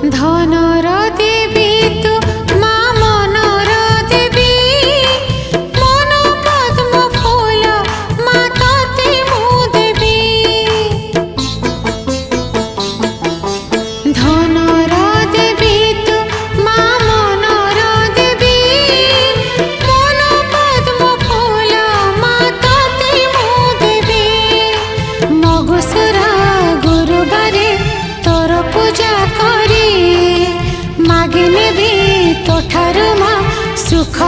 ধনর দেবী তু মা মনর দেবী, মন পদ্ম ফুল মা ততে মু দেবী। ধনর দেবী তু মা মনর দেবী, মন পদ্ম ফুল মা ততে মু দেবী। মগুসুরা গুরুবারে তোর পূজা করি, মাগি নেবি তোঠারু মা সুখ।